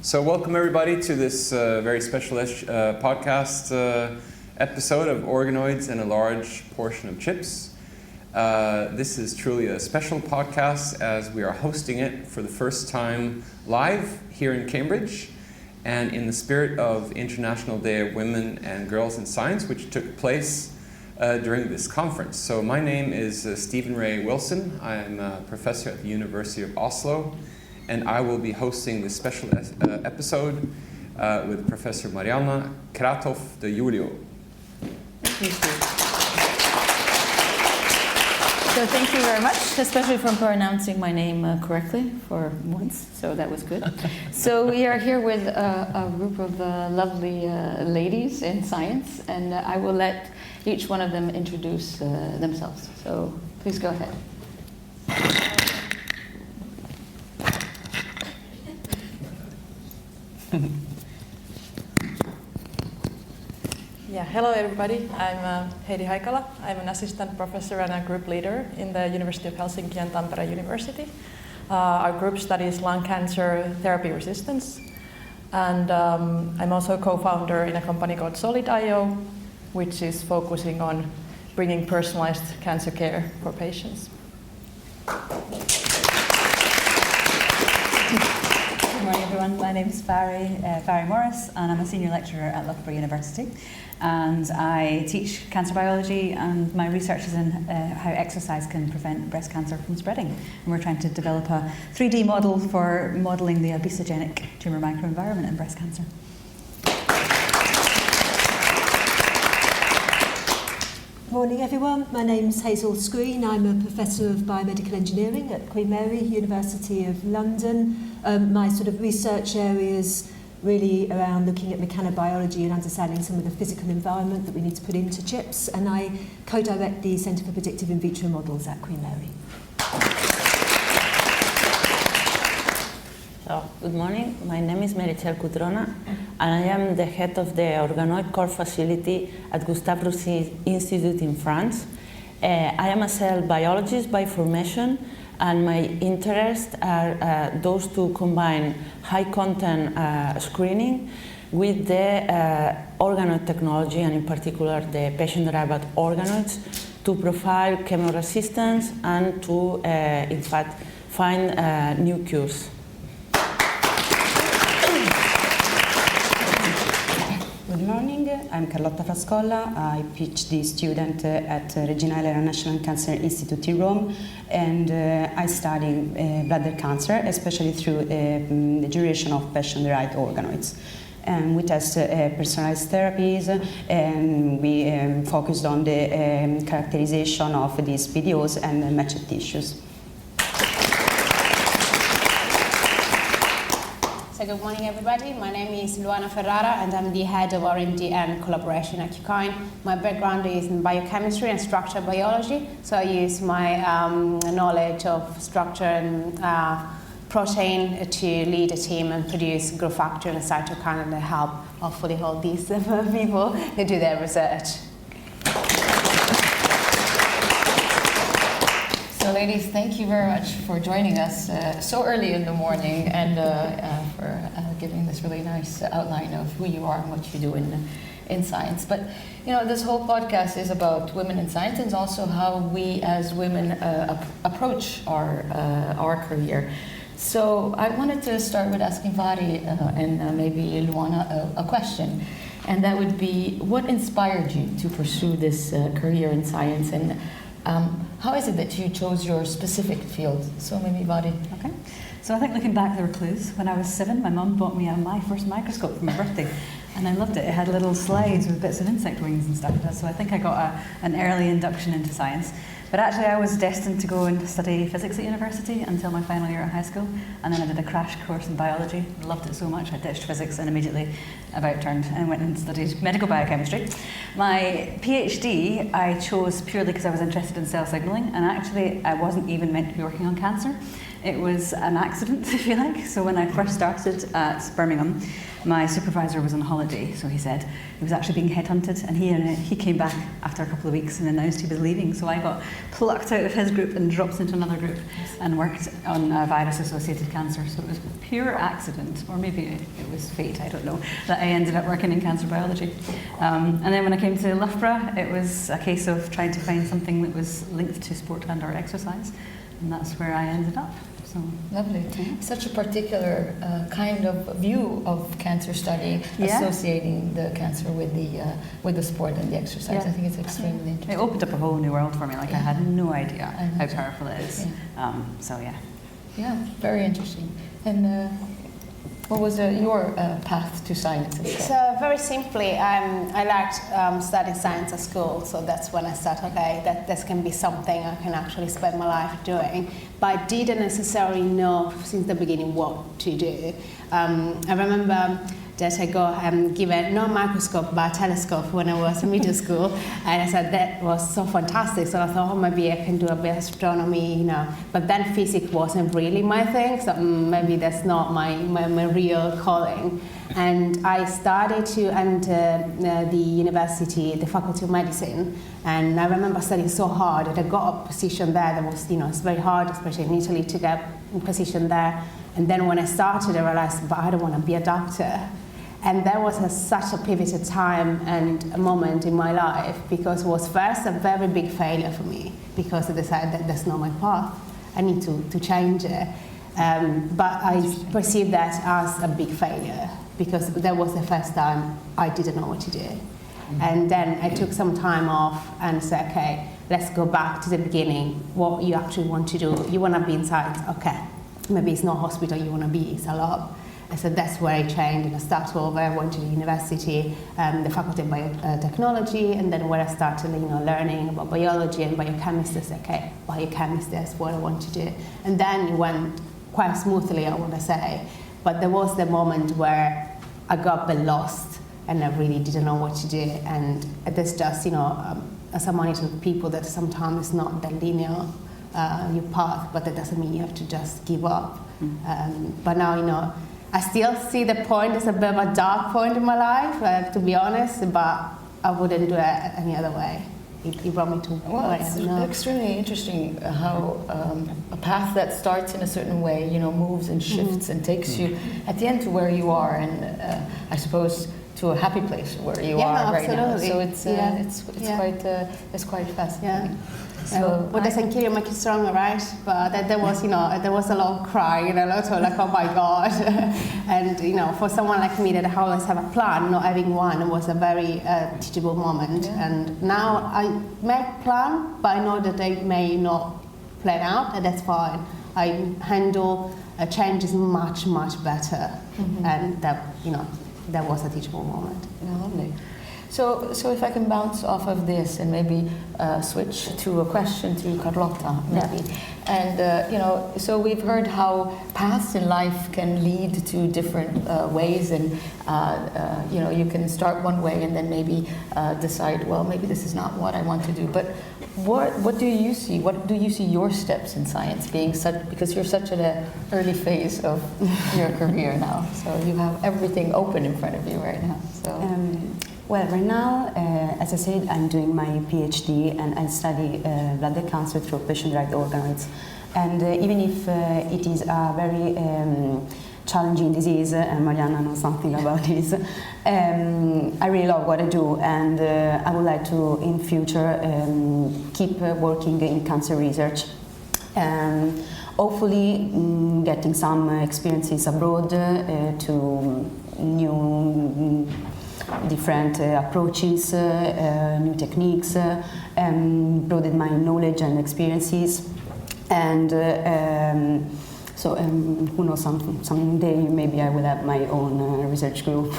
So welcome everybody to this very special podcast episode of Organoids and a large portion of chips. This is truly a special podcast as we are hosting it for the first time live here in Cambridge and in the spirit of International Day of Women and Girls in Science, which took place during this conference. So my name is Stephen Ray Wilson. I am a professor at the University of Oslo, and I will be hosting this special episode with Professor Marianna Kratov de Julio. Thank you, Steve. So thank you very much, especially for pronouncing my name correctly for once, so that was good. So we are here with a group of lovely ladies in science, and I will let each one of them introduce themselves. So please go ahead. Yeah, hello everybody. I'm Heidi Haikala. I'm an assistant professor and a group leader in the University of Helsinki and Tampere University. Our group studies lung cancer therapy resistance. And I'm also a co-founder in a company called Solid.io, which is focusing on bringing personalized cancer care for patients. Good morning, everyone. My name is Mhairi Morris, and I'm a senior lecturer at Loughborough University. And I teach cancer biology, and my research is in how exercise can prevent breast cancer from spreading. And we're trying to develop a 3D model for modelling the obesogenic tumour microenvironment in breast cancer. Morning everyone, my name's Hazel. I'm a Professor of Biomedical Engineering at Queen Mary, University of London. My sort of research areas really around looking at mechanobiology and understanding some of the physical environment that we need to put into chips, and I co-direct the Centre for Predictive In Vitro Models at Queen Mary. So, good morning, my name is Meritxell B Cutona, and I am the head of the Organoid core facility at Gustave Roussy Institute in France. I am a cell biologist by formation, and my interests are those to combine high content screening with the organoid technology, and in particular the patient-derived organoids, to profile chemoresistance and to, in fact, find new cures. Good morning, I'm Carlotta Frascolla. I PhD student at Regina National Cancer Institute in Rome, and I study bladder cancer, especially through the duration of patient-derived organoids. And we test personalized therapies, and we focused on the characterization of these PDOs and matched tissues. So good morning everybody, my name is Luana Ferrara and I'm the head of R&D and collaboration at Qkine. My background is in biochemistry and structural biology, so I use my knowledge of structure and protein to lead a team and produce growth factor and cytokine and help hopefully all these people who do their research. So ladies, thank you very much for joining us so early in the morning and for giving this really nice outline of who you are and what you do in science. But you know, this whole podcast is about women in science and also how we as women approach our career. So I wanted to start with asking Mhairi and maybe Luana a question, and that would be, what inspired you to pursue this career in science, and how is it that you chose your specific field? So maybe Mhairi. Okay. So I think looking back, there were clues. When I was 7, my mum bought me my first microscope for my birthday, and I loved it. It had little slides with bits of insect wings and stuff. So I think I got an early induction into science. But actually I was destined to go and study physics at university until my final year at high school, and then I did a crash course in biology. I loved it so much I ditched physics and immediately about turned and went and studied medical biochemistry. My PhD I chose purely because I was interested in cell signalling, and actually I wasn't even meant to be working on cancer. It was an accident, if you like. So when I first started at Birmingham, my supervisor was on holiday, so he said he was actually being headhunted, and he came back after a couple of weeks and announced he was leaving. So I got plucked out of his group and dropped into another group and worked on virus-associated cancer. So it was pure accident, or maybe it was fate, I don't know, that I ended up working in cancer biology. And then when I came to Loughborough, it was a case of trying to find something that was linked to sport and/or exercise, and that's where I ended up. So lovely. Such a particular kind of view of cancer study, associating the cancer with the sport and the exercise. I think it's extremely interesting. It opened up a whole new world for me. Like I had no idea how powerful it is. Yeah, very interesting. And what was your path to science? So very simply, I liked studying science at school, so that's when I started, okay, that this can be something I can actually spend my life doing. But I didn't necessarily know since the beginning what to do. I remember that I got given not a microscope but a telescope when I was in middle school, and I said that was so fantastic. So I thought, oh, maybe I can do a bit of astronomy, you know. But then physics wasn't really my thing, so maybe that's not my real calling. And I started to enter the university, the Faculty of Medicine, and I remember studying so hard that I got a position there that was, you know, it's very hard, especially in Italy, to get a position there. And then when I started, I realized, but I don't want to be a doctor. And that was such a pivotal time and a moment in my life, because it was first a very big failure for me, because I decided that that's not my path. I need to change it. But I perceived that as a big failure, because that was the first time I didn't know what to do. Mm-hmm. And then I took some time off and said, okay, let's go back to the beginning, what you actually want to do. You want to be in science, okay. Maybe it's not hospital you want to be, it's a lab. I said that's where I trained, and I started over. I went to the university, the Faculty of Biotechnology, and then where I started, learning about biology and biochemistry. I said, okay, biochemistry is what I want to do. And then it went quite smoothly, I want to say. But there was the moment where I got a bit lost, and I really didn't know what to do. And there's just, as I monitor people, that sometimes it's not the linear your path, but that doesn't mean you have to just give up. But now, I still see the point as a bit of a dark point in my life, to be honest, but I wouldn't do it any other way. It brought me to where I am now. It's extremely interesting how a path that starts in a certain way, moves and shifts and takes you at the end to where you are, and I suppose to a happy place where you are right now. So it's quite fascinating. Yeah. So what doesn't kill you make you stronger, right? But there was a lot of crying, a lot of like, oh my God. And for someone like me that I always have a plan, not having one was a very teachable moment. Yeah. And now I make plan, but I know that they may not plan out, and that's fine. I handle changes much, much better, and that was a teachable moment. Yeah, lovely. So if I can bounce off of this and maybe switch to a question to Carlotta, maybe. And so we've heard how paths in life can lead to different ways, and you can start one way and then maybe decide, well, maybe this is not what I want to do. But what do you see? What do you see your steps in science being because you're such at an early phase of your career now, so you have everything open in front of you right now. So. Well, right now, as I said, I'm doing my PhD, and I study bladder cancer through patient-derived organoids. And even if it is a very challenging disease, and Marianna knows something about this, I really love what I do, and I would like to, in future, keep working in cancer research. Hopefully, getting some experiences abroad to new different approaches, new techniques, broaden my knowledge and experiences, and so who knows, someday maybe I will have my own research group.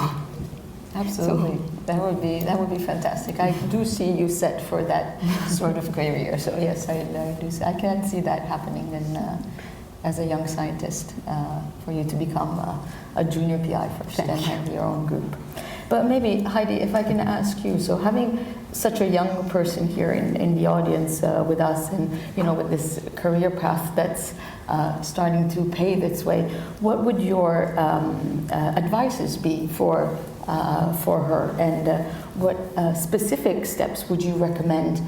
Absolutely, so, that would be fantastic. I do see you set for that sort of career. So yes, I do. I can see that happening. And as a young scientist, for you to become a junior PI first and have your own group. But maybe, Heidi, if I can ask you, so having such a young person here in the audience with us, and with this career path that's starting to pave its way. What would your advices be for her, and what specific steps would you recommend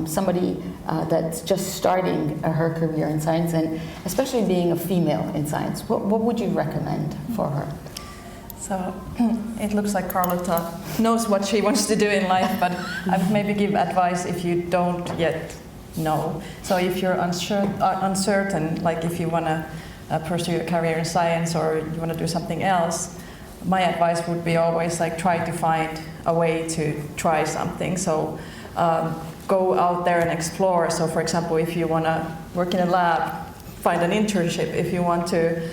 somebody that's just starting her career in science, and especially being a female in science? What would you recommend for her? So it looks like Carlotta knows what she wants to do in life, but I would maybe give advice if you don't yet know. So if you're uncertain, like if you want to pursue a career in science or you want to do something else, my advice would be always like try to find a way to try something. So go out there and explore. So for example, if you want to work in a lab, find an internship. If you want to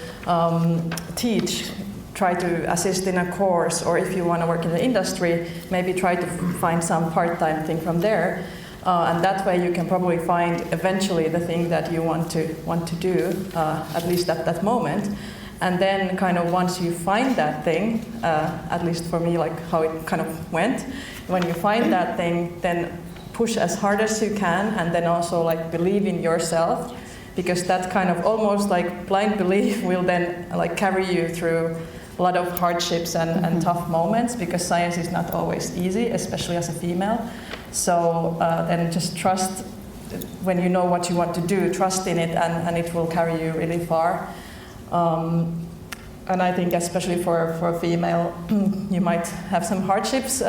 teach, try to assist in a course, or if you want to work in the industry, maybe try to find some part-time thing from there. And that way you can probably find eventually the thing that you want to do, at least at that moment. And then kind of once you find that thing, at least for me, like how it kind of went, when you find that thing, then push as hard as you can, and then also like believe in yourself, because that kind of almost like blind belief will then like carry you through a lot of hardships and tough moments, because science is not always easy, especially as a female. So then just trust, when you know what you want to do, trust in it, and it will carry you really far. And I think especially for a female, you might have some hardships.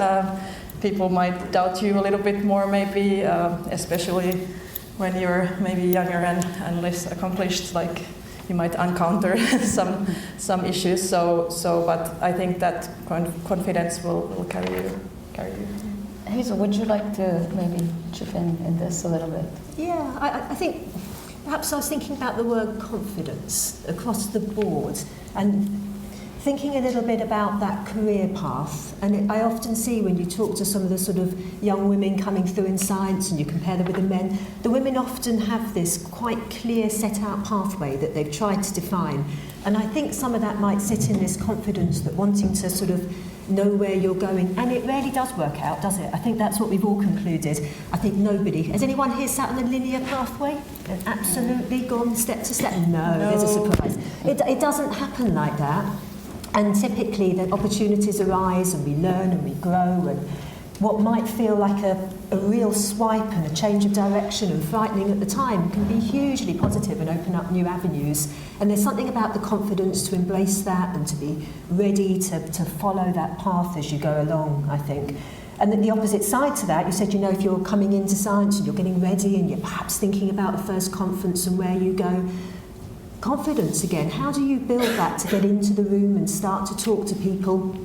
People might doubt you a little bit more maybe, especially when you're maybe younger and less accomplished, like you might encounter some issues. So, but I think that confidence will carry you. Hazel, would you like to maybe chip in this a little bit? Yeah, I think perhaps I was thinking about the word confidence across the board, and thinking a little bit about that career path. And I often see when you talk to some of the sort of young women coming through in science and you compare them with the men, the women often have this quite clear set out pathway that they've tried to define. And I think some of that might sit in this confidence, that wanting to sort of know where you're going. And it rarely does work out, does it? I think that's what we've all concluded. I think nobody. Has anyone here sat on a linear pathway? Absolutely gone step to step? No. There's a surprise. It doesn't happen like that. And typically the opportunities arise and we learn and we grow, and what might feel like a real swipe and a change of direction and frightening at the time can be hugely positive and open up new avenues. And there's something about the confidence to embrace that and to be ready to follow that path as you go along, I think. And then the opposite side to that, you said, you know, if you're coming into science and you're getting ready and you're perhaps thinking about the first conference and where you go, confidence again. How do you build that to get into the room and start to talk to people?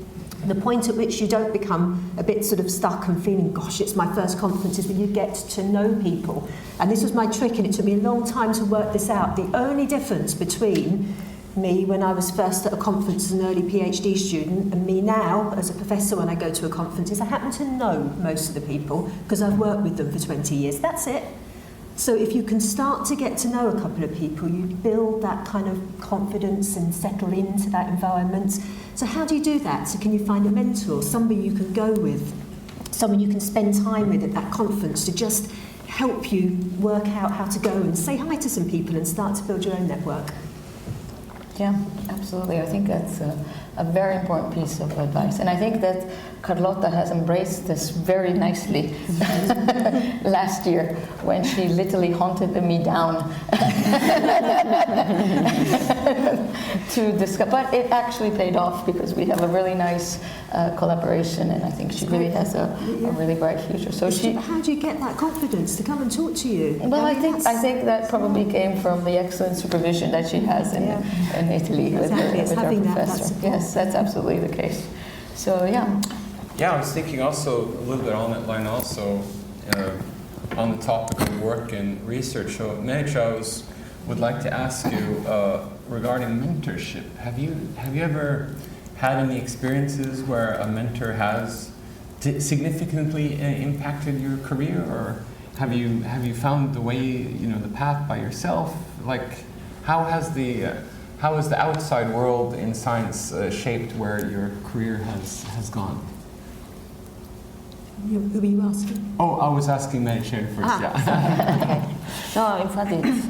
The point at which you don't become a bit sort of stuck and feeling, gosh, it's my first conference, is when you get to know people. And this was my trick, and it took me a long time to work this out. The only difference between me when I was first at a conference as an early PhD student and me now as a professor when I go to a conference is I happen to know most of the people because I've worked with them for 20 years. That's it. So if you can start to get to know a couple of people, you build that kind of confidence and settle into that environment. So how do you do that? So can you find a mentor, somebody you can go with, someone you can spend time with at that conference to just help you work out how to go and say hi to some people and start to build your own network? Yeah, absolutely. I think that's a very important piece of advice. And I think that Carlotta has embraced this very nicely last year when she literally hunted me down to discuss. But it actually paid off because we have a really nice collaboration, and I think she really has a really bright future. So how do you get that confidence to come and talk to you? Well, I think that probably came from the excellent supervision that she has in Italy with her professor. Yes, that's absolutely the case. So Yeah, I was thinking also a little bit on that line also on the topic of work and research. So Meritxell, would like to ask you regarding mentorship. Have you ever had any experiences where a mentor has significantly impacted your career, or have you found the way, the path by yourself? Like, how has the outside world in science shaped where your career has gone? Who are you asking? Oh, I was asking Meritxell first, yeah. Okay. No, in fact, it's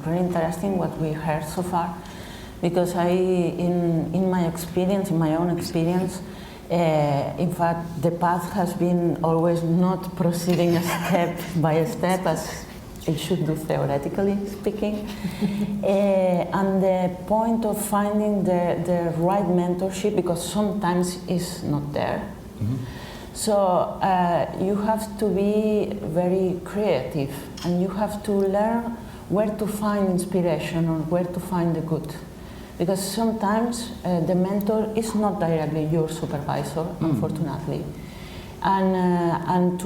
very interesting what we heard so far, because in my experience, in my own experience, in fact, the path has been always not proceeding a step by a step as it should do, theoretically speaking. And the point of finding the right mentorship, because sometimes it's not there. Mm-hmm. So you have to be very creative, and you have to learn where to find inspiration or where to find the good. Because sometimes the mentor is not directly your supervisor, unfortunately. And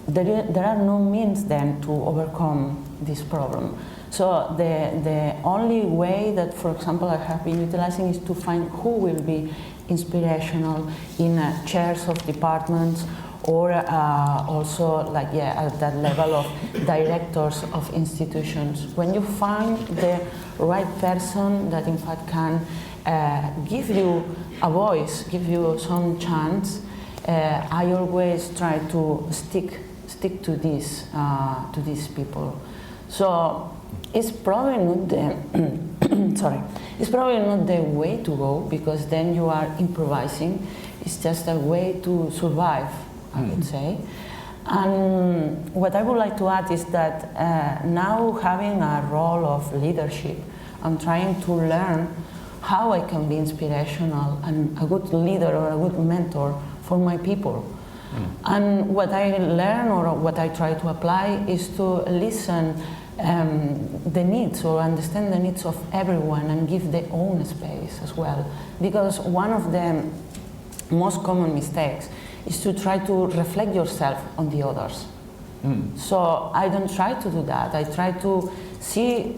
there are no means then to overcome this problem. So the only way that, for example, I have been utilizing is to find who will be inspirational in chairs of departments, or also like at that level of directors of institutions. When you find the right person that in fact can give you a voice, give you some chance, I always try to stick to these people. So it's probably not the it's probably not the way to go, because then you are improvising. It's just a way to survive, I would say. And what I would like to add is that now having a role of leadership, I'm trying to learn how I can be inspirational and a good leader or a good mentor for my people. And what I learn or what I try to apply is to listen the needs or understand the needs of everyone and give their own space as well. Because one of the most common mistakes is to try to reflect yourself on the others. So I don't try to do that. I try to see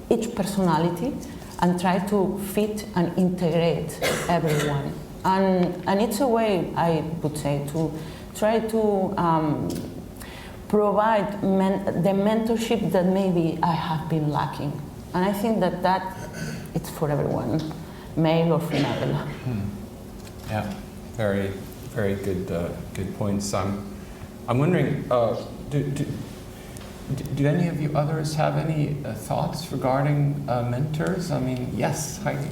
each personality and try to fit and integrate everyone. And it's a way, I would say, to try to provide the mentorship that maybe I have been lacking. And I think that it's for everyone, male or female. Yeah, very, very good points. I'm wondering, do any of you others have any thoughts regarding mentors? I mean, yes, Heidi.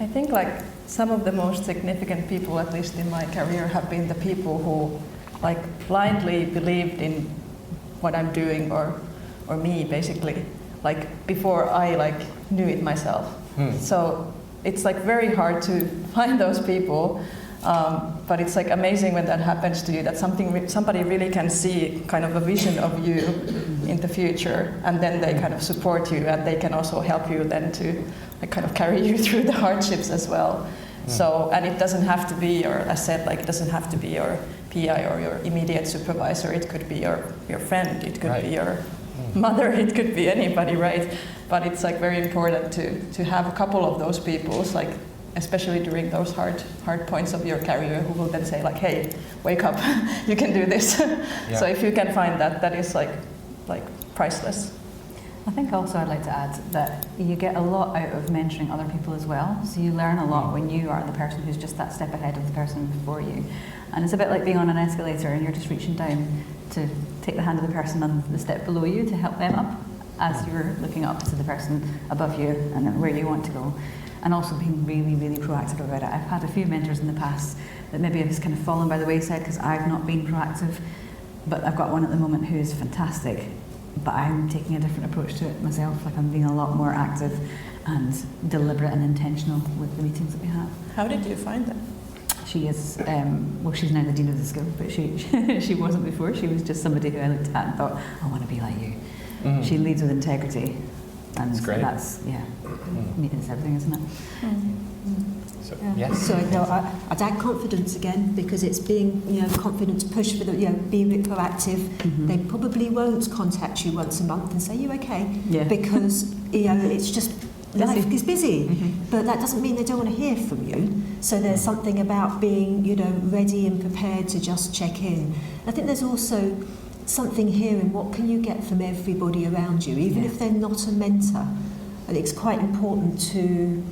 I think like some of the most significant people, at least in my career, have been the people who like blindly believed in what I'm doing or me, basically, like before I like knew it myself. So it's like very hard to find those people, but it's like amazing when that happens to you, that somebody really can see kind of a vision of you in the future, and then they kind of support you, and they can also help you then to like kind of carry you through the hardships as well. So, and it doesn't have to be, or as said, like it doesn't have to be your PI or your immediate supervisor. It could be your friend, it could be your mother, it could be anybody, right? But it's like very important to have a couple of those people, like especially during those hard points of your career, who will then say like, hey, wake up, you can do this. So if you can find that, that is like priceless. I think also I'd like to add that you get a lot out of mentoring other people as well. So you learn a lot when you are the person who's just that step ahead of the person before you. And it's a bit like being on an escalator and you're just reaching down to take the hand of the person on the step below you to help them up as you're looking up to the person above you and where you want to go. And also being really, really proactive about it. I've had a few mentors in the past that maybe have just kind of fallen by the wayside because I've not been proactive, but I've got one at the moment who is fantastic. But I'm taking a different approach to it myself. Like I'm being a lot more active and deliberate and intentional with the meetings that we have. How did you find that? She is, well, she's now the dean of the school, but she wasn't before. She was just somebody who I looked at and thought, I want to be like you. She leads with integrity, and that's great. That's meetings, everything, isn't it? So, yes. So no, I'd add confidence again, because it's being confident to push for the be a bit proactive. They probably won't contact you once a month and say, "You okay?" Yeah. Because it's just life is busy. But that doesn't mean they don't want to hear from you. So there's something about being ready and prepared to just check in. I think there's also something here in what can you get from everybody around you, even if they're not a mentor. And it's quite important to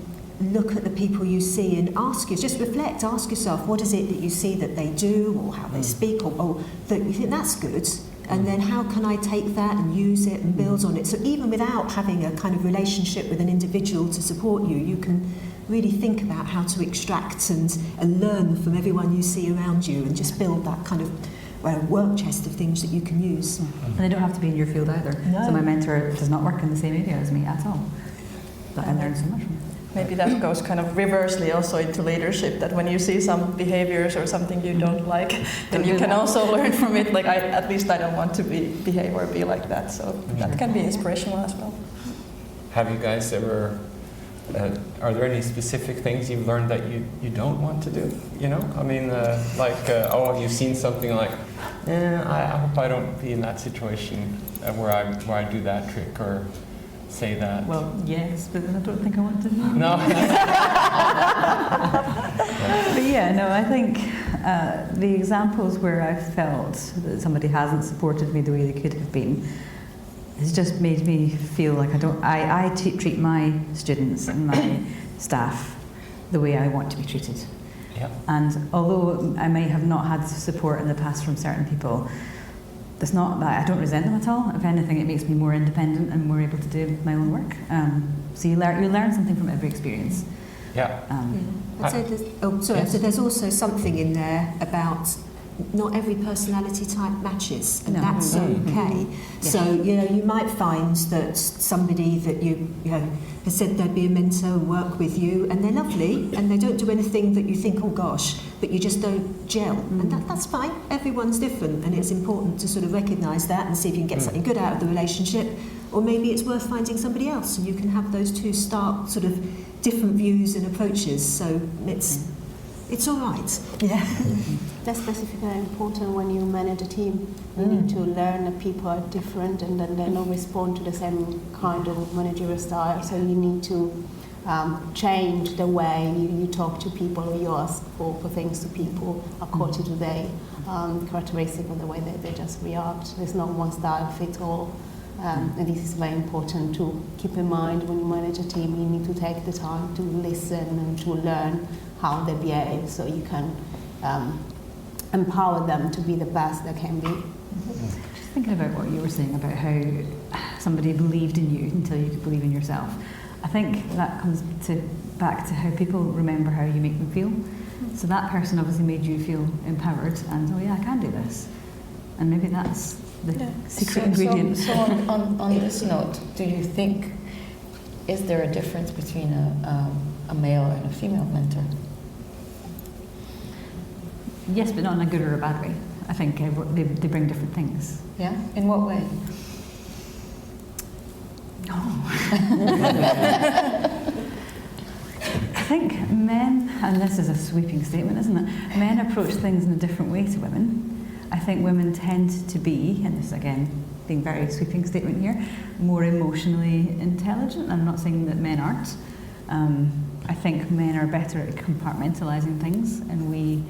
look at the people you see and just reflect, ask yourself, what is it that you see that they do, or how they speak, or that you think that's good, and then how can I take that and use it and build on it? So even without having a kind of relationship with an individual to support you, you can really think about how to extract and learn from everyone you see around you, and just build that kind of work chest of things that you can use. And they don't have to be in your field either. No. So my mentor does not work in the same area as me at all. But I learned so much from it. Maybe that goes kind of reversely also into leadership, that when you see some behaviors or something you don't like, then you can also learn from it, like at least I don't want to behave or be like that. So that can be inspirational as well. Have you guys ever, are there any specific things you've learned that you don't want to do? You know, I mean, you've seen something like, I hope I don't be in that situation where I do that trick or say that. Well, yes, but I don't think I want to know. No. But yeah, no, I think the examples where I felt that somebody hasn't supported me the way they could have been has just made me feel like I treat my students and my staff the way I want to be treated. Yeah. And although I may have not had support in the past from certain people, it's not that I don't resent them at all. If anything, it makes me more independent and more able to do my own work. So you learn something from every experience. Yeah. I'd say Yes. So there's also something in there about not every personality type matches, and No. that's okay. Yes. So you might find that somebody that you has said they'd be a mentor and work with you, and they're lovely, and they don't do anything that you think, oh gosh, but you just don't gel, and that's fine. Everyone's different, and it's important to sort of recognise that and see if you can get something good out of the relationship, or maybe it's worth finding somebody else, and you can have those two stark sort of different views and approaches. So it's all right. Yeah. That's specifically important when you manage a team. You need to learn that people are different and then they don't respond to the same kind of managerial style. So you need to change the way you talk to people, or you ask for things to people according to their characteristic of the way they just react. There's not one style fit all. And this is very important to keep in mind when you manage a team. You need to take the time to listen and to learn how they behave, so you can empower them to be the best they can be. Just thinking about what you were saying about how somebody believed in you until you could believe in yourself. I think that comes back to how people remember how you make them feel. So that person obviously made you feel empowered, and oh yeah, I can do this. And maybe that's the secret ingredient. So on this note, do you think, is there a difference between a male and a female mentor? Yes, but not in a good or a bad way. I think they bring different things. Yeah? In what way? I think men, and this is a sweeping statement, isn't it? Men approach things in a different way to women. I think women tend to be, and this again being very sweeping statement here, more emotionally intelligent. I'm not saying that men aren't. I think men are better at compartmentalising things, and we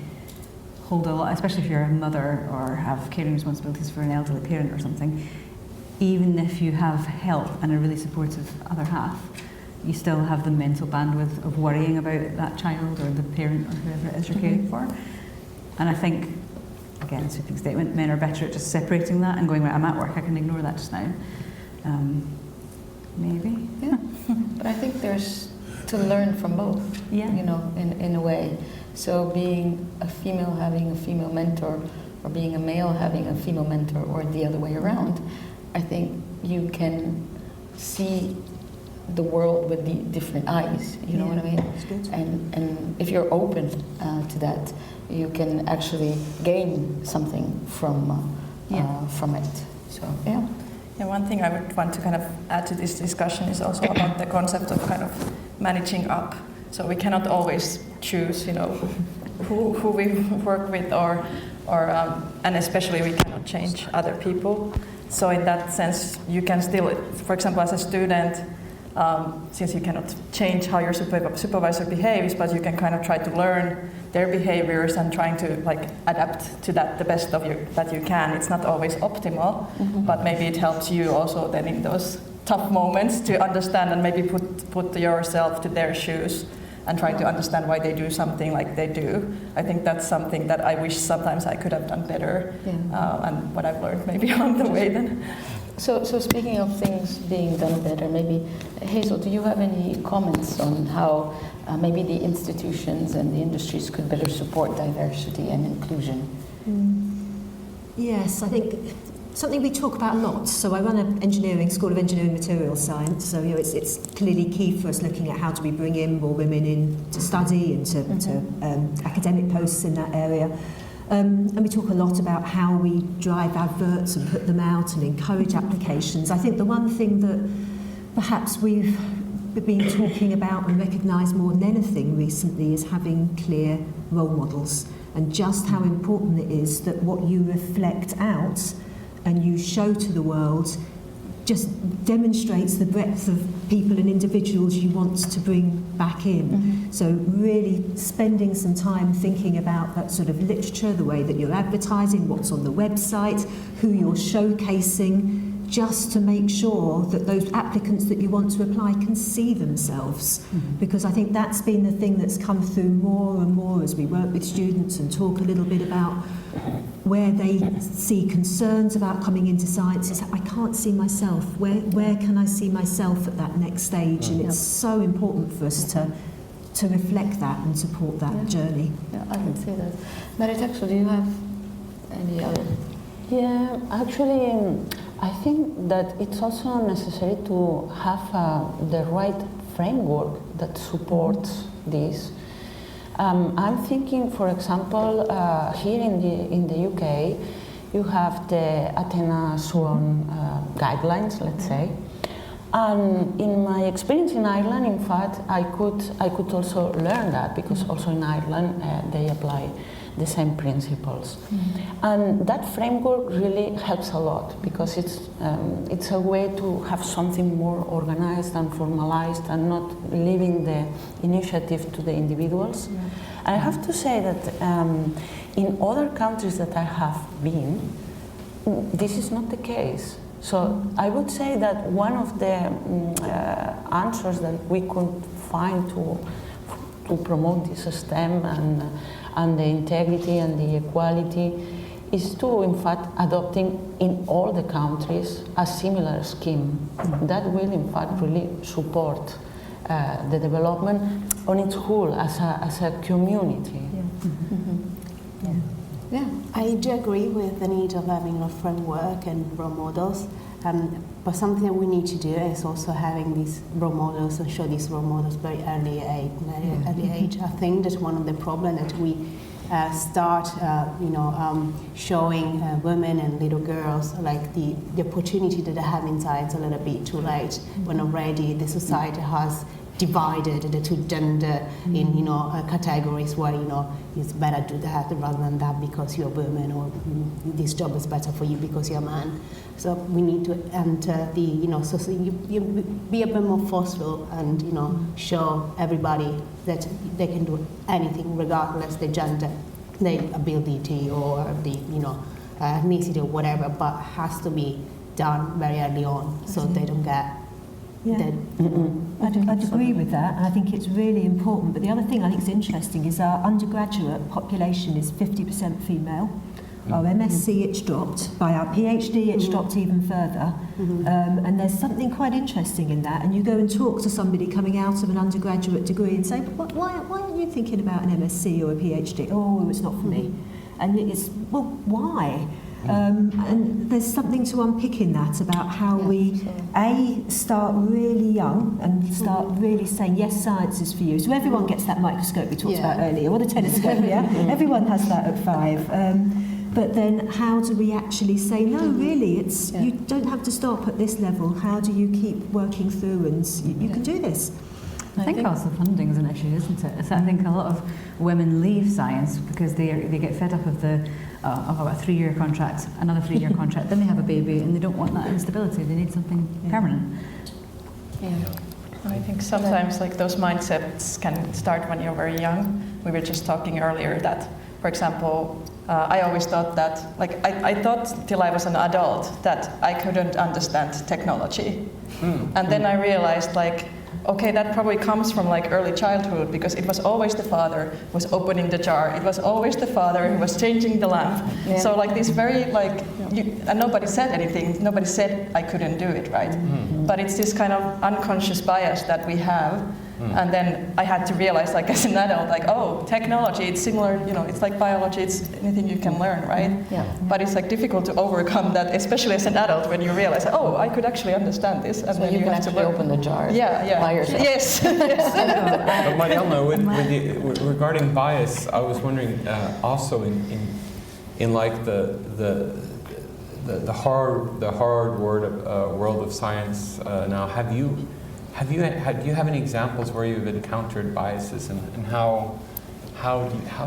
hold a lot, especially if you're a mother or have caring responsibilities for an elderly parent or something. Even if you have help and a really supportive other half, you still have the mental bandwidth of worrying about that child or the parent or whoever it is you're caring for. And I think, again, sweeping statement, men are better at just separating that and going, right, I'm at work, I can ignore that just now. Maybe. Yeah. But I think there's to learn from both, in a way. So being a female having a female mentor, or being a male having a female mentor, or the other way around, I think you can see the world with the different eyes, you know what I mean? That's good. And if you're open to that, you can actually gain something from it. So, yeah. Yeah, one thing I would want to kind of add to this discussion is also about the concept of kind of managing up. So we cannot always choose, who we work with, or and especially we cannot change other people. So in that sense, you can still, for example, as a student, since you cannot change how your supervisor behaves, but you can kind of try to learn their behaviors and trying to adapt to that the best of that you can. It's not always optimal, but maybe it helps you also then in those tough moments to understand and maybe put yourself to their shoes and try to understand why they do something like they do. I think that's something that I wish sometimes I could have done better, and what I've learned maybe along the way then. So speaking of things being done better, maybe Hazel, do you have any comments on how maybe the institutions and the industries could better support diversity and inclusion? Yes, I think something we talk about a lot. So I run an engineering school of engineering materials science. So it's clearly key for us looking at how do we bring in more women in to study and to academic posts in that area. And we talk a lot about how we drive adverts and put them out and encourage applications. I think the one thing that perhaps we've been talking about and recognised more than anything recently is having clear role models, and just how important it is that what you reflect out and you show to the world just demonstrates the breadth of people and individuals you want to bring back in. So really spending some time thinking about that sort of literature, the way that you're advertising, what's on the website, who you're showcasing, just to make sure that those applicants that you want to apply can see themselves. Because I think that's been the thing that's come through more and more as we work with students and talk a little bit about where they see concerns about coming into science is, I can't see myself. Where can I see myself at that next stage? And it's so important for us to reflect that and support that journey. Yeah, I can see that. Meritxell, do you have any other? Yeah, actually, I think that it's also necessary to have the right framework that supports this. I'm thinking, for example, here in the UK, you have the Athena Swan guidelines, let's say. And in my experience in Ireland, in fact, I could also learn that, because also in Ireland they apply the same principles. And that framework really helps a lot, because it's a way to have something more organized and formalized and not leaving the initiative to the individuals. And I have to say that in other countries that I have been, this is not the case. So I would say that one of the answers that we could find to promote this STEM and the integrity and the equality is to, in fact, adopting in all the countries a similar scheme that will, in fact, really support the development on its whole as a community. Yeah, I do agree with the need of having a framework and role models. But something that we need to do is also having these role models and show these role models very early age. I think that one of the problems that we start, showing women and little girls like the opportunity that they have in science a little bit too late, when already the society has divided the two gender in categories where it's better to do that rather than that because you're a woman, or this job is better for you because you're a man. So we need to enter the so you be a bit more forceful and show everybody that they can do anything regardless the gender, the ability or the ethnicity or whatever, but has to be done very early on so they don't get. Yeah, I'd agree with that, and I think it's really important. But the other thing I think is interesting is our undergraduate population is 50% female. Our MSc, it's dropped. By our PhD, it's dropped even further. And there's something quite interesting in that. And you go and talk to somebody coming out of an undergraduate degree and say, but why aren't you thinking about an MSc or a PhD? Oh, it's not for me. And it's, well, why? And there's something to unpick in that about how we start really young and start really saying, yes, science is for you. So everyone gets that microscope we talked about earlier, or the telescope, everyone has that at 5. But then how do we actually say, no, really, it's you don't have to stop at this level. How do you keep working through and you can do this? I think also funding is an issue, isn't it? So I think a lot of women leave science because they get fed up of a 3-year contract, another 3-year contract, then they have a baby and they don't want that instability. They need something permanent. And I think sometimes like those mindsets can start when you're very young. We were just talking earlier that, for example, I always thought that, like, I thought till I was an adult that I couldn't understand technology. And then I realized, like, okay, that probably comes from like early childhood, because it was always the father who was opening the jar. It was always the father who was changing the lamp. Yeah. So like this very like, and nobody said anything. Nobody said I couldn't do it, right? But it's this kind of unconscious bias that we have. And then I had to realize, like as an adult, like, oh, technology, it's similar, you know, it's like biology, it's anything you can learn, right? Yeah. But it's like difficult to overcome that, especially as an adult, when you realize, oh, I could actually understand this, and So then you can have to actually learn. open the jar Yeah. by yourself. Yes. Yes. But Marianna, regarding bias, I was wondering also in like the hard world of science now. Do you have any examples where you've encountered biases, and how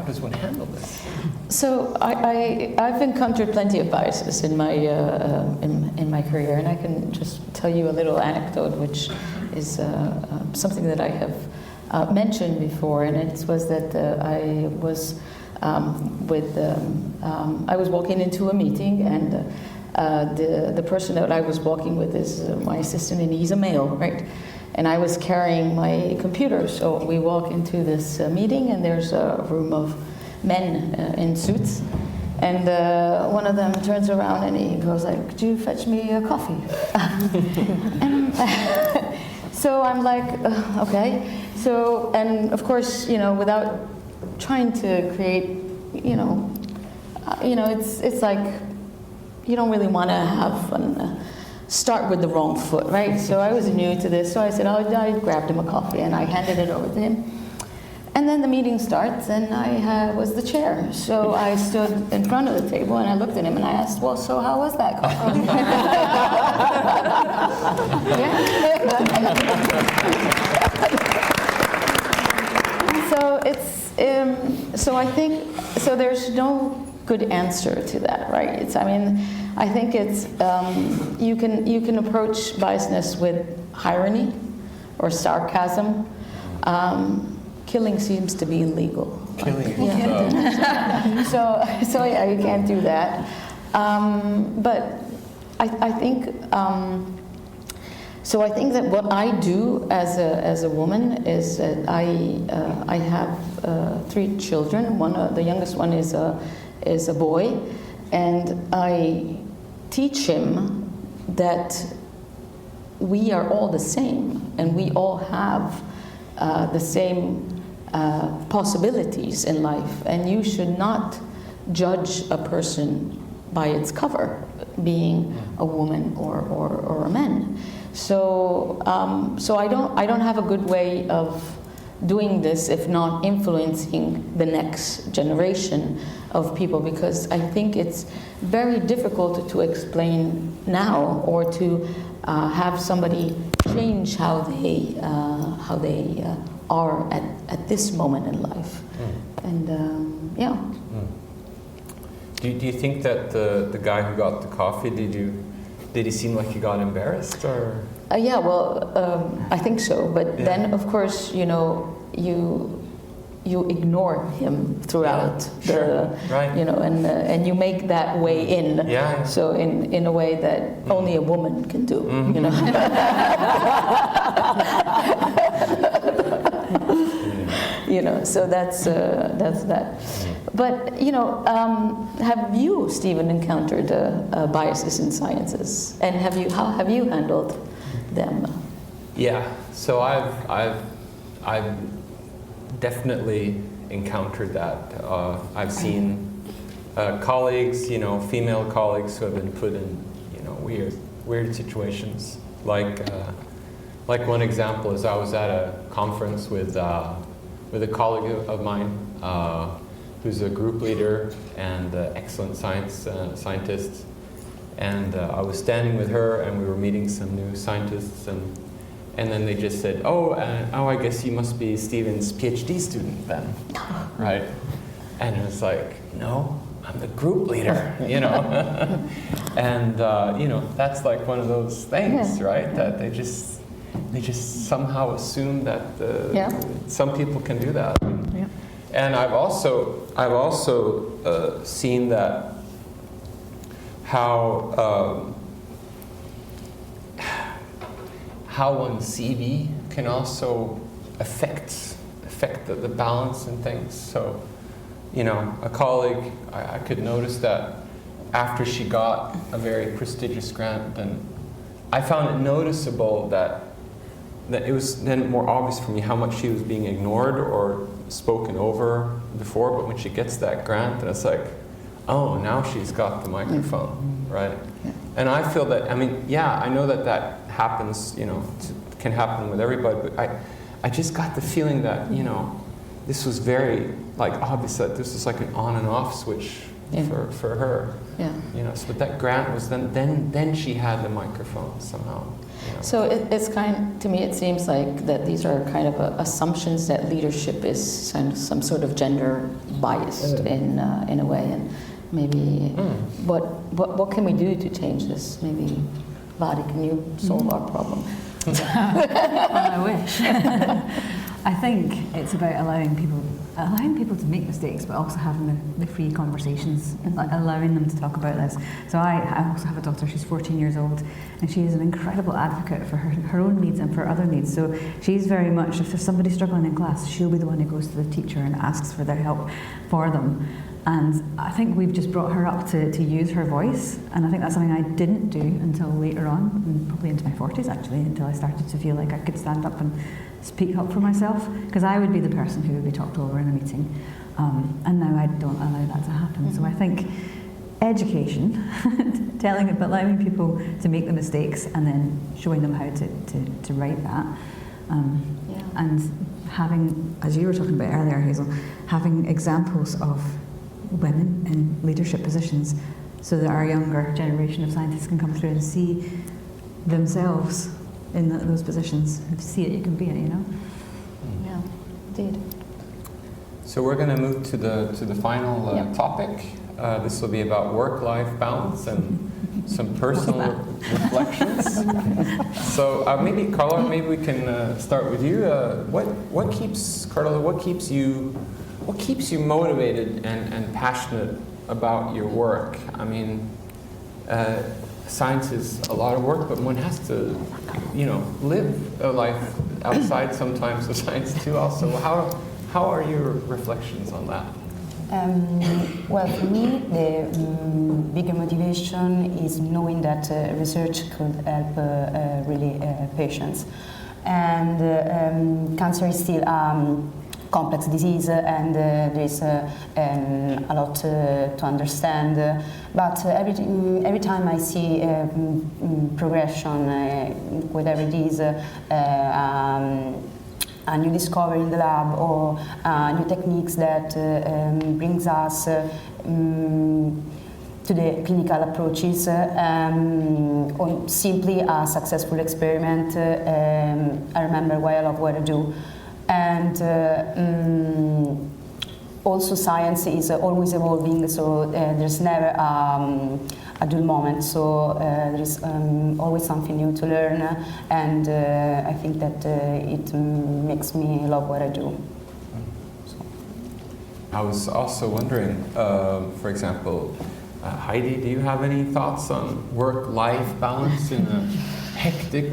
does one handle this? So I've encountered plenty of biases in my in my career, and I can just tell you a little anecdote, which is something that I have mentioned before, and it was that I was I was walking into a meeting, and the person that I was walking with is my assistant, and he's a male, right? And I was carrying my computer, so we walk into this meeting, and there's a room of men in suits, and one of them turns around and he goes like, "Could you fetch me a coffee?" And so I'm like, okay. So, and of course, you know, without trying to create, it's like you don't really want to have start with the wrong foot, right? So I was new to this, so I said, I grabbed him a coffee and I handed it over to him. And then the meeting starts, and I was the chair. So I stood in front of the table and I looked at him and I asked, well, so how was that coffee? So it's, so I think, so there's no good answer to that, right? I think it's you can approach biasness with irony or sarcasm. Killing seems to be illegal. Killing. Yeah. So yeah, you can't do that. But I think so. I think that what I do as a woman is that I have 3 children. The youngest one is a boy, and I teach him that we are all the same, and we all have the same possibilities in life, and you should not judge a person by its cover, being a woman or a man. So I don't have a good way of doing this if not influencing the next generation of people, because I think it's very difficult to explain now or to have somebody change how they are at this moment in life. And yeah. Do you think that the guy who got the coffee, did he seem like he got embarrassed, or? Yeah, well, I think so. But then, of course, you ignore him throughout right. And you make that way in. Yeah. So in a way that only a woman can do. So that's that. But have you, Stephen, encountered biases in sciences, and how have you handled them? Yeah. So I've definitely encountered that. I've seen colleagues, female colleagues who have been put in, weird situations. Like one example is I was at a conference with a colleague of mine who's a group leader and excellent scientist. And I was standing with her, and we were meeting some new scientists, and then they just said, I guess you must be Stephen's PhD student then, right? And it was like, no, I'm the group leader, And, that's like one of those things, right? That they just somehow assume that some people can do that. Yeah. And I've also seen that how one's CV can also affect the balance and things. So, you know, a colleague, I could notice that after she got a very prestigious grant, then I found it noticeable that it was then more obvious for me how much she was being ignored or spoken over before, but when she gets that grant, then it's like, oh, now she's got the microphone, right? Yeah. And I feel that, I mean, yeah, I know that happens, you know, can happen with everybody, but I just got the feeling that, you know, this was very, like, obvious that this was like an on and off switch for her. Yeah. You know, so that grant was then she had the microphone somehow. You know. So it's to me it seems like that these are kind of assumptions that leadership is some sort of gender biased in a way, and maybe what can we do to change this? Maybe, Vari, can you solve our problem? I wish. I think it's about allowing people to make mistakes, but also having the free conversations and allowing them to talk about this. So I also have a daughter, she's 14 years old, and she is an incredible advocate for her own needs and for other needs. So she's very much, if there's somebody struggling in class, she'll be the one who goes to the teacher and asks for their help for them. And I think we've just brought her up to use her voice, and I think that's something I didn't do until later on, and probably into my 40s actually, until I started to feel like I could stand up and speak up for myself, because I would be the person who would be talked over in a meeting, and now I don't allow that to happen. Mm-hmm. So I think education, allowing people to make the mistakes and then showing them how to write that, and having, as you were talking about earlier, Hazel, having examples of women in leadership positions so that our younger generation of scientists can come through and see themselves in those positions, and to see it, you can be it, you know? Yeah, indeed. So we're going to move to the final topic. This will be about work-life balance and some personal reflections. So maybe, Carlotta, maybe we can start with you. What keeps you motivated and passionate about your work? I mean, science is a lot of work, but one has to, you know, live a life outside sometimes of science too. Also, how are your reflections on that? Well, for me, the bigger motivation is knowing that research could help really patients, and cancer is still complex disease, and there is a lot to understand. But every time I see progression with every disease, a new discovery in the lab, or new techniques that brings us to the clinical approaches, or simply a successful experiment, I remember why I love what I do. And also science is always evolving, so there's never a dull moment, so there's always something new to learn, and I think that it makes me love what I do. I was also wondering, for example, Heidi, do you have any thoughts on work-life balance in a hectic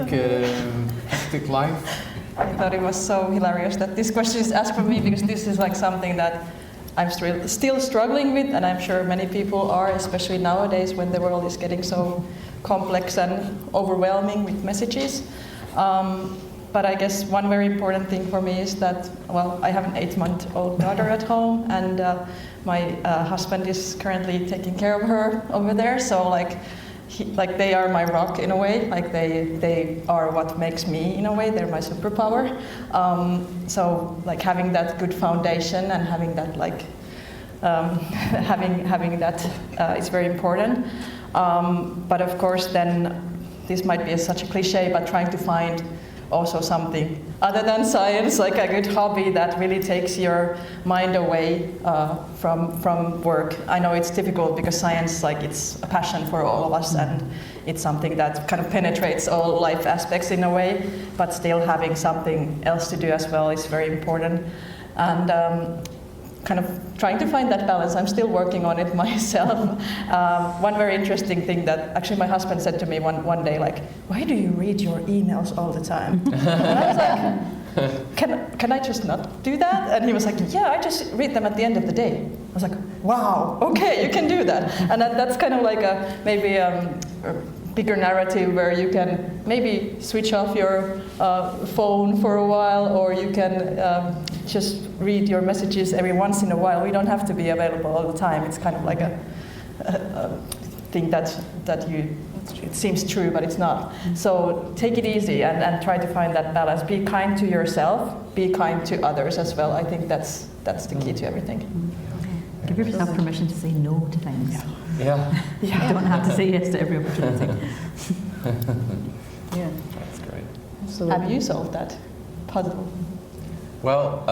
life? I thought it was so hilarious that this question is asked for me, because this is like something that I'm still struggling with, and I'm sure many people are, especially nowadays when the world is getting so complex and overwhelming with messages. But I guess one very important thing for me is that, well, I have an 8-month-old daughter at home, and my husband is currently taking care of her over there, so they are my rock in a way, like they are what makes me in a way, they're my superpower. So like having that good foundation and having that having that is very important. But of course then, this might be such a cliche, but trying to find also something other than science, like a good hobby that really takes your mind away from work. I know it's difficult because science, it's a passion for all of us, and it's something that kind of penetrates all life aspects in a way, but still having something else to do as well is very important. And kind of trying to find that balance. I'm still working on it myself. One very interesting thing that actually my husband said to me one day, like, why do you read your emails all the time? And I was like, can I just not do that? And he was like, yeah, I just read them at the end of the day. I was like, wow, okay, you can do that. And that's kind of like maybe a bigger narrative where you can maybe switch off your phone for a while, or you can just read your messages every once in a while. We don't have to be available all the time. It's kind of like a thing it seems true, but it's not. So take it easy and try to find that balance. Be kind to yourself, be kind to others as well. I think that's the key to everything. Give yourself permission to say no to things. Yeah. You don't have to say yes to every opportunity. Yeah. That's great. So have you solved that puzzle? Well,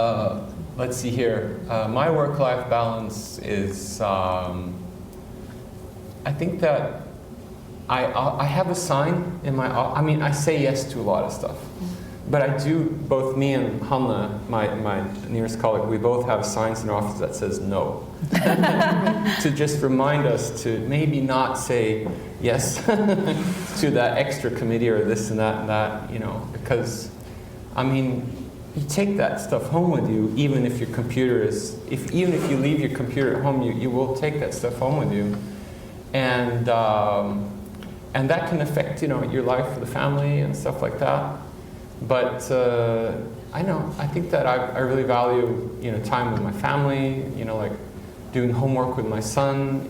let's see here. My work-life balance is, I think that I have a sign in my, I say yes to a lot of stuff. But I do, both me and Hanna, my nearest colleague, we both have signs in our office that says no. To just remind us to maybe not say yes to that extra committee or this and that, because, you take that stuff home with you, even if your computer is, even if you leave your computer at home, you will take that stuff home with you. And that can affect, your life for the family and stuff like that. But I think that I really value, time with my family, like doing homework with my son,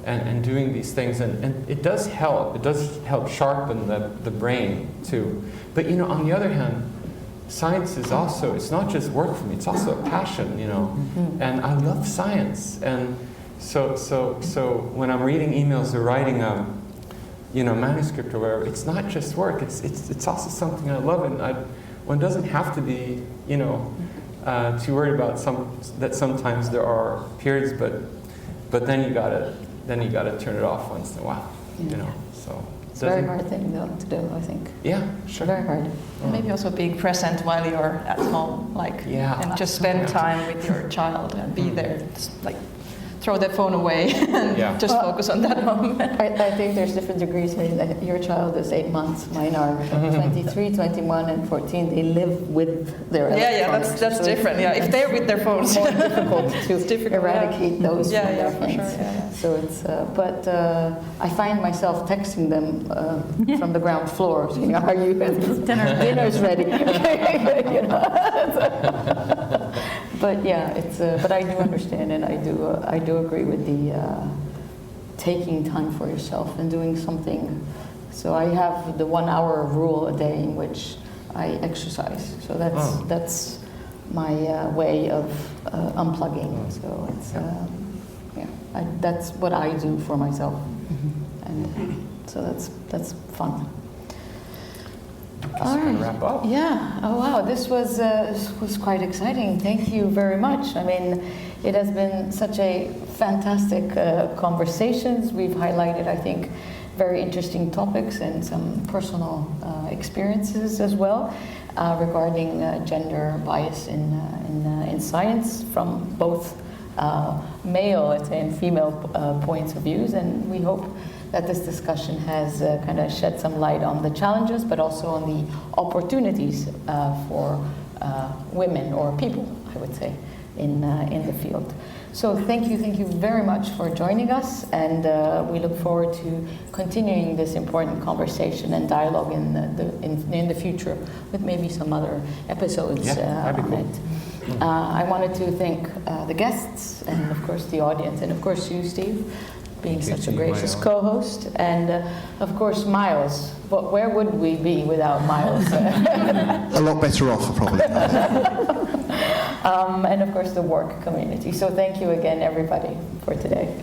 and doing these things. And it does help. It does help sharpen the brain too. But, on the other hand, science is also, it's not just work for me, it's also a passion, and I love science. And so when I'm reading emails or writing manuscript or whatever, it's not just work, it's also something I love, and one doesn't have to be, too worried about that sometimes there are periods, but then you gotta turn it off once in a while, so. It's a very hard thing though to do, I think. Yeah, sure. Very hard. And maybe also being present while you're at home, and just spend time with your child and be there, throw that phone away and just focus on that moment. I think there's different degrees. Your child is 8 months, mine are 23, 21, and 14. They live with their electronics. That's so different. If they're with their phones, more difficult to eradicate those from their for phones. sure. Yeah. So it's, but I find myself texting them from the ground floor, saying, "Are you? Dinner's ready." But yeah, it's. But I do understand, and I do agree with the taking time for yourself and doing something. So I have the 1 hour rule a day in which I exercise. So that's my way of unplugging. So it's that's what I do for myself, and so that's fun. All right. Wrap up. Yeah. Oh wow, this was quite exciting. Thank you very much. It has been such a fantastic conversations. We've highlighted, I think, very interesting topics and some personal experiences as well regarding gender bias in science from both male, let's say, and female points of views. And we hope that this discussion has kind of shed some light on the challenges, but also on the opportunities for women or people, I would say, in the field. So thank you very much for joining us, and we look forward to continuing this important conversation and dialogue in the future with maybe some other episodes that'd be cool. on it. I wanted to thank the guests and of course the audience, and of course you, Steve, being such a gracious co-host, and of course Miles. Where would we be without Miles? A lot better off, probably. And of course the WORC community. So thank you again, everybody, for today.